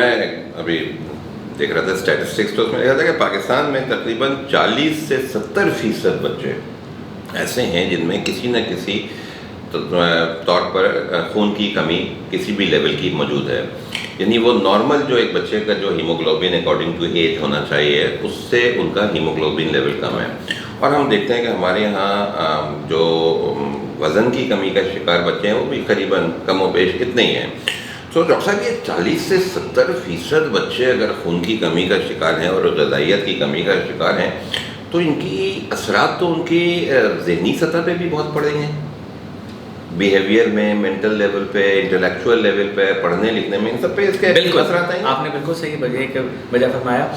میں ابھی دیکھ رہا تھا اسٹیٹسٹکس، تو اس میں دیکھا تھا کہ پاکستان میں تقریباً 40 سے 70% بچے ایسے ہیں جن میں کسی نہ کسی طور پر خون کی کمی کسی بھی لیول کی موجود ہے. یعنی وہ نارمل جو ایک بچے کا جو ہیموگلوبن اکارڈنگ ٹو ایج ہونا چاہیے اس سے ان کا ہیموگلوبن لیول کم ہے. اور ہم دیکھتے ہیں کہ ہمارے یہاں جو وزن کی کمی کا شکار بچے ہیں وہ بھی قریباً کم و بیش اتنے ہی ہیں. تو ڈاکٹر صاحب یہ 40 سے 70% بچے اگر خون کی کمی کا شکار ہیں اور غذائیت کی کمی کا شکار ہیں تو ان کی اثرات تو ان کی ذہنی سطح پہ بھی بہت پڑیں گے، بیہیویئر میں، مینٹل لیول پہ، انٹلیکچوئل لیول پہ، پڑھنے لکھنے میں، ان سب پہ اس کے اثرات ہیں. آپ نے بالکل صحیح وجہ فرمایا.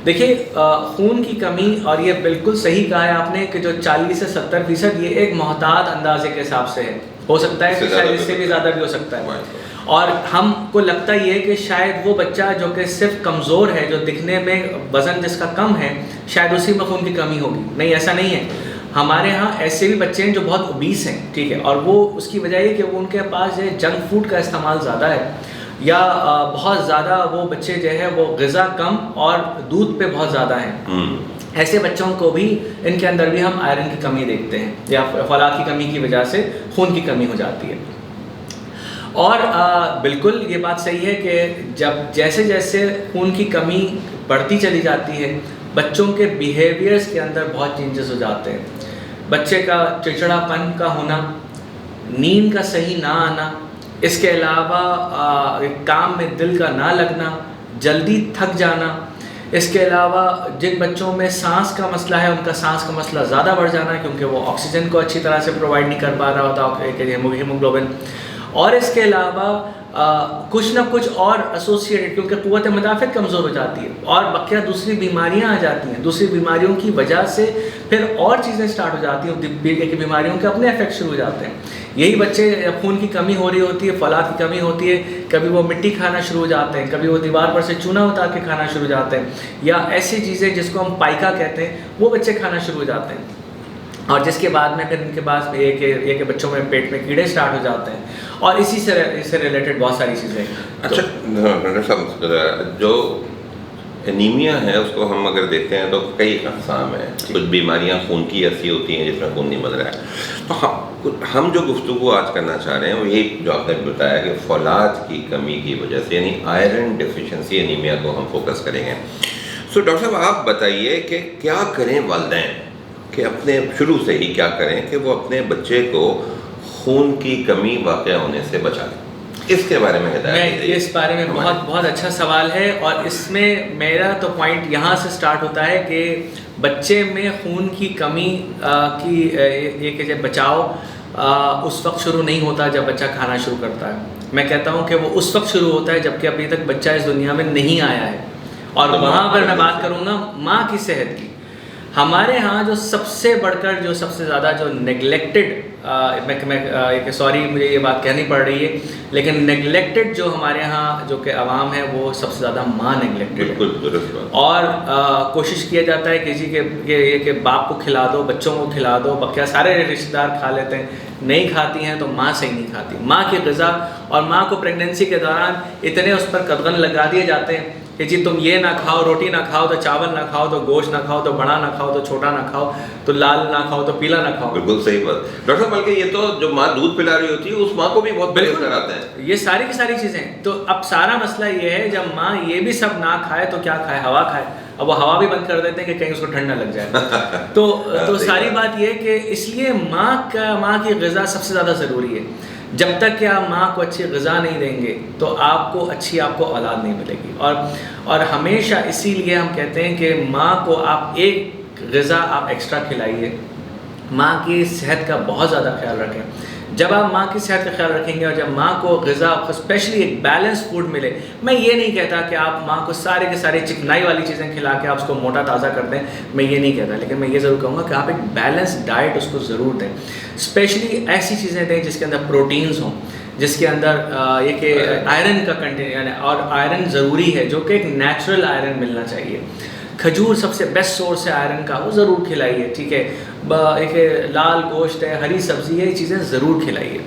دیکھیے خون کی کمی، اور یہ بالکل صحیح کہا ہے آپ نے کہ جو 40 سے 70% یہ ایک محتاط اندازے کے حساب سے ہے. ہو سکتا ہے کہ شاید اس سے بھی زیادہ بھی ہو سکتا ہے. اور ہم کو لگتا یہ ہے کہ شاید وہ بچہ جو کہ صرف کمزور ہے، جو دکھنے میں وزن جس کا کم ہے، شاید اسی میں خون کی کمی ہوگی. نہیں، ایسا نہیں ہے. ہمارے ہاں ایسے بھی بچے ہیں جو بہت اوبیس ہیں، ٹھیک ہے، اور وہ اس کی وجہ یہ کہ وہ ان کے پاس جو ہے جنک فوڈ کا استعمال زیادہ ہے، یا بہت زیادہ وہ بچے جو ہے وہ غذا کم اور دودھ پہ بہت زیادہ ہیں. ایسے بچوں کو بھی ان کے اندر بھی ہم آئرن کی کمی دیکھتے ہیں، یا فولاد کی کمی کی وجہ سے خون کی کمی ہو جاتی ہے. اور بالکل یہ بات صحیح ہے کہ جب جیسے جیسے خون کی کمی بڑھتی چلی جاتی ہے بچوں کے بیہیویئرس کے اندر بہت چینجز ہو جاتے ہیں. بچے کا چڑچڑا پن کا ہونا، نیند کا صحیح نہ آنا، اس کے علاوہ کام میں دل کا نہ لگنا، جلدی تھک جانا، اس کے علاوہ جن بچوں میں سانس کا مسئلہ ہے ان کا سانس کا مسئلہ زیادہ بڑھ جانا کیونکہ وہ آکسیجن کو اچھی طرح سے پرووائڈ نہیں کر پا رہا ہوتا ہیموگلوبن. اور اس کے علاوہ کچھ نہ کچھ اور ایسوسیٹڈ، کیونکہ قوت مدافعت کمزور ہو جاتی ہے اور بقیہ دوسری بیماریاں آ جاتی ہیں. دوسری بیماریوں کی وجہ سے پھر اور چیزیں سٹارٹ ہو جاتی ہیں کہ بیماریوں کے اپنے افیکٹ شروع ہو جاتے ہیں. یہی بچے خون کی کمی ہو رہی ہوتی ہے، فولاد کی کمی ہوتی ہے، کبھی وہ مٹی کھانا شروع ہو جاتے ہیں، کبھی وہ دیوار پر سے چونا اتار کے کھانا شروع ہو جاتے ہیں، یا ایسی چیزیں جس کو ہم پائکا کہتے ہیں وہ بچے کھانا شروع ہو جاتے ہیں. اور جس کے بعد میں پھر ان کے پاس یہ کہ بچوں میں پیٹ میں کیڑے سٹارٹ ہو جاتے ہیں، اور اسی سے ریلیٹڈ بہت ساری چیزیں. اچھا ڈاکٹر صاحب، جو انیمیا ہے اس کو ہم اگر دیکھتے ہیں تو کئی اقسام ہیں. کچھ بیماریاں خون کی ایسی ہوتی ہیں جس میں خون نہیں بن رہا ہے. تو ہم جو گفتگو آج کرنا چاہ رہے ہیں وہ یہی جو آپ نے بتایا کہ فولاد کی کمی کی وجہ سے، یعنی آئرن ڈیفیشنسی انیمیا کو ہم فوکس کریں گے. سو ڈاکٹر صاحب آپ بتائیے کہ کیا کریں والدین، کہ اپنے شروع سے ہی کیا کریں کہ وہ اپنے بچے کو خون کی کمی واقع ہونے سے بچا لیں. اس کے بارے میں ہدایت. اس بارے میں بہت اچھا سوال ہے، اور اس میں میرا تو پوائنٹ یہاں سے سٹارٹ ہوتا ہے کہ بچے میں خون کی کمی کی یہ کہ جب بچاؤ اس وقت شروع نہیں ہوتا جب بچہ کھانا شروع کرتا ہے. میں کہتا ہوں کہ وہ اس وقت شروع ہوتا ہے جبکہ ابھی تک بچہ اس دنیا میں نہیں آیا ہے. اور وہاں پر میں بات کروں گا ماں کی صحت کی. ہمارے ہاں جو سب سے بڑھ کر جو سب سے زیادہ جو نیگلیکٹڈ، سوری مجھے یہ بات کہنی پڑ رہی ہے، لیکن نیگلیکٹڈ جو ہمارے ہاں جو کہ عوام ہے وہ سب سے زیادہ ماں نیگلیکٹڈ ہے. اور کوشش کیا جاتا ہے کہ جی کہ باپ کو کھلا دو، بچوں کو کھلا دو، بقیہ سارے رشتہ دار کھا لیتے ہیں، نہیں کھاتی ہیں تو ماں صحیح نہیں کھاتی. ماں کی غذا، اور ماں کو پریگنینسی کے دوران اتنے اس پر قدغن لگا دیے جاتے ہیں کہ جی تم یہ نہ کھاؤ، روٹی نہ کھاؤ تو چاول نہ کھاؤ تو گوشت نہ کھاؤ تو بڑا نہ کھاؤ تو چھوٹا نہ کھاؤ تو لال نہ کھاؤ تو پیلا نہ کھاؤ. بالکل صحیح بات ڈاکٹر صاحب. بلکہ یہ تو جو ماں دودھ پلا رہی ہوتی ہے اس ماں کو بھی بہت پرہیز کراتے ہیں. یہ ساری کی ساری چیزیں. تو اب سارا مسئلہ یہ ہے جب ماں یہ بھی سب نہ کھائے تو کیا کھائے؟ ہوا کھائے. اب وہ ہوا بھی بند کر دیتے ہیں کہ کہیں اس کو ٹھنڈ نہ لگ جائے. تو ساری بات یہ کہ اس لیے ماں کی غذا سب سے زیادہ ضروری ہے. جب تک کہ آپ ماں کو اچھی غذا نہیں دیں گے تو آپ کو اولاد نہیں ملے گی. اور ہمیشہ اسی لیے ہم کہتے ہیں کہ ماں کو آپ ایک غذا آپ ایکسٹرا کھلائیے. ماں کی صحت کا بہت زیادہ خیال رکھیں. جب آپ ماں کی صحت کا خیال رکھیں گے اور جب ماں کو غذا اسپیشلی ایک بیلنس فوڈ ملے، میں یہ نہیں کہتا کہ آپ ماں کو سارے کے سارے چکنائی والی چیزیں کھلا کے آپ اس کو موٹا تازہ کر دیں، میں یہ نہیں کہتا، لیکن میں یہ ضرور کہوں گا کہ آپ ایک بیلنس ڈائٹ اس کو ضرور دیں. اسپیشلی ایسی چیزیں دیں جس کے اندر پروٹینز ہوں، جس کے اندر یہ کہ آئرن کا کنٹینٹ، اور آئرن ضروری ہے جو کہ ایک نیچرل آئرن ملنا چاہیے. کھجور سب سے بیسٹ سورس ہے آئرن کا، وہ ضرور کھلائیے. ٹھیک ہے، ایک لال گوشت ہے، ہری سبزی ہے، یہ چیزیں ضرور کھلائیے.